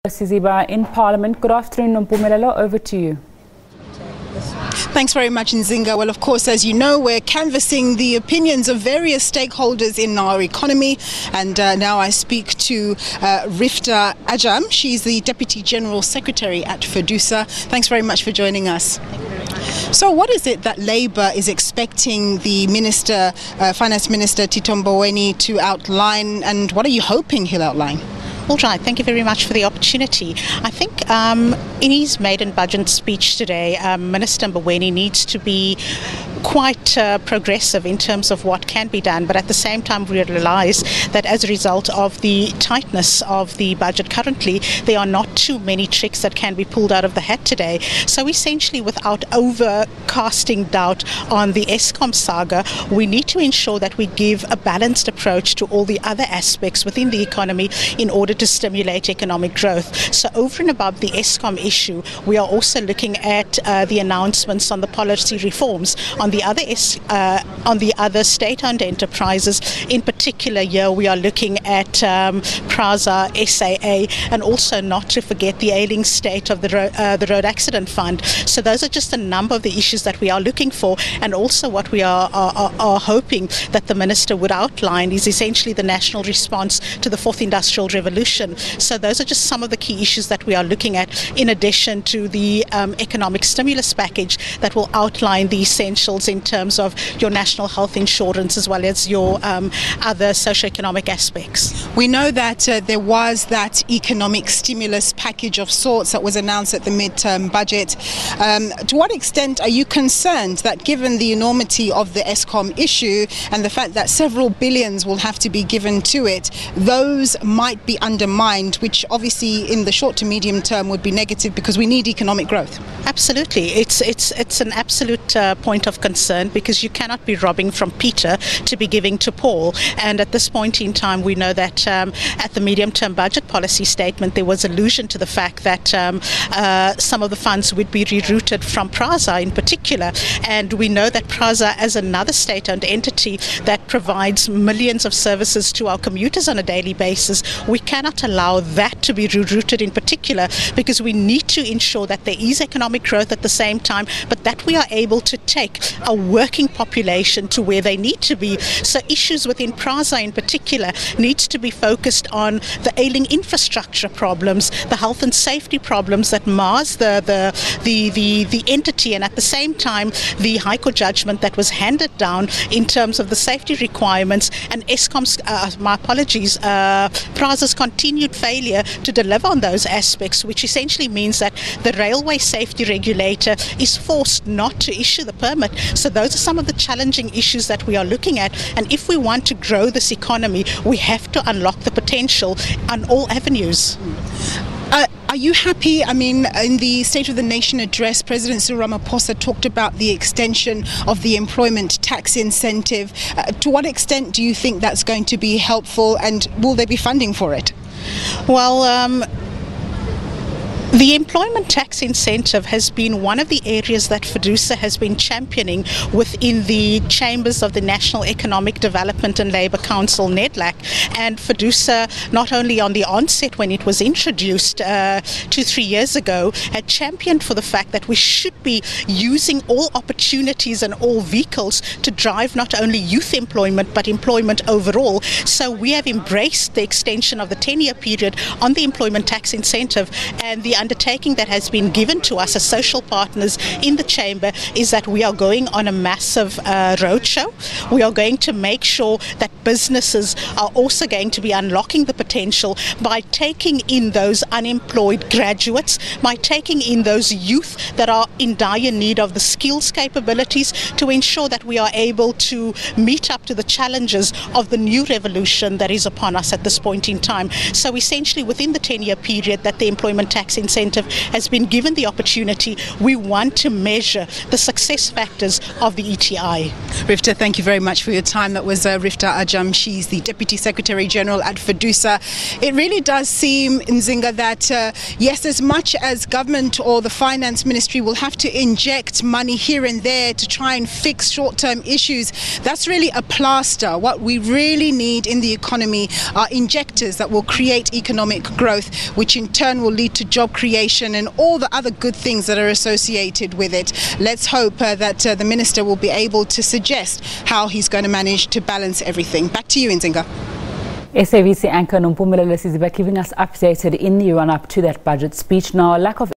Siziba in Parliament. Good afternoon, Nompumelelo. Over to you. Thanks very much, Nzinga. Well, of course, as you know, we're canvassing the opinions of various stakeholders in our economy. And now I speak to Rifta Ajam. She's the Deputy General Secretary at FEDUSA. Thanks very much for joining us. So what is it that Labour is expecting the Minister, Finance Minister Tito Mboweni to outline, and what are you hoping he'll outline? All right, thank you very much for the opportunity. I think in his maiden budget speech today, Minister Mboweni needs to be quite progressive in terms of what can be done, but at the same time we realise that as a result of the tightness of the budget currently, there are not too many tricks that can be pulled out of the hat today. So essentially, without overcasting doubt on the Eskom saga, we need to ensure that we give a balanced approach to all the other aspects within the economy in order to stimulate economic growth. So over and above the Eskom issue, we are also looking at the announcements on the policy reforms on the other state-owned enterprises. In particular, here we are looking at PRASA, SAA, and also not to forget the ailing state of the road accident fund. So those are just a number of the issues that we are looking for, and also what we are hoping that the minister would outline is essentially the national response to the fourth industrial revolution. So those are just some of the key issues that we are looking at, in addition to the economic stimulus package that will outline the essentials in terms of your national health insurance as well as your other socioeconomic aspects. We know that there was that economic stimulus package of sorts that was announced at the midterm budget. To what extent are you concerned that, given the enormity of the Eskom issue and the fact that several billions will have to be given to it, those might be undermined, which obviously in the short to medium term would be negative because we need economic growth? Absolutely. It's an absolute point of concern, because you cannot be robbing from Peter to be giving to Paul. And at this point in time, we know that at the medium-term budget policy statement, there was allusion to the fact that some of the funds would be rerouted from PRASA in particular. And we know that PRASA, as another state-owned entity that provides millions of services to our commuters on a daily basis, we cannot allow that to be rerouted in particular, because we need to ensure that there is economic growth at the same time, but that we are able to take a working population to where they need to be. So issues within PRASA in particular needs to be focused on the ailing infrastructure problems, the health and safety problems that mars the entity, and at the same time the High Court judgment that was handed down in terms of the safety requirements and Eskom's, PRASA's continued failure to deliver on those aspects, which essentially means that the railway safety regulator is forced not to issue the permit. So those are some of the challenging issues that we are looking at, and if we want to grow this economy, we have to unlock the potential on all avenues. Are you happy? I mean, in the State of the Nation address, President Cyril Ramaphosa talked about the extension of the employment tax incentive. To what extent do you think that's going to be helpful, and will there be funding for it? Well, the employment tax incentive has been one of the areas that FEDUSA has been championing within the chambers of the National Economic Development and Labour Council, NEDLAC. And FEDUSA, not only on the onset when it was introduced 2-3 years ago, had championed for the fact that we should be using all opportunities and all vehicles to drive not only youth employment but employment overall. So we have embraced the extension of the 10-year period on the employment tax incentive, and the undertaking that has been given to us as social partners in the chamber is that we are going on a massive roadshow. We are going to make sure that businesses are also going to be unlocking the potential by taking in those unemployed graduates, by taking in those youth that are in dire need of the skills capabilities, to ensure that we are able to meet up to the challenges of the new revolution that is upon us at this point in time. So essentially, within the 10-year period that the employment tax incentive incentive has been given the opportunity, we want to measure the success factors of the ETI. Rifta, thank you very much for your time. That was Rifta Ajam. She's the Deputy Secretary General at FEDUSA. It really does seem, Nzinga, that yes, as much as government or the Finance Ministry will have to inject money here and there to try and fix short-term issues, that's really a plaster. What we really need in the economy are injectors that will create economic growth, which in turn will lead to job creation and all the other good things that are associated with it. Let's hope that the Minister will be able to suggest how he's going to manage to balance everything. Back to you, Nzinga. SABC anchor Nompumelelo Siziba keeping us updated in the run-up to that budget speech. Now, lack of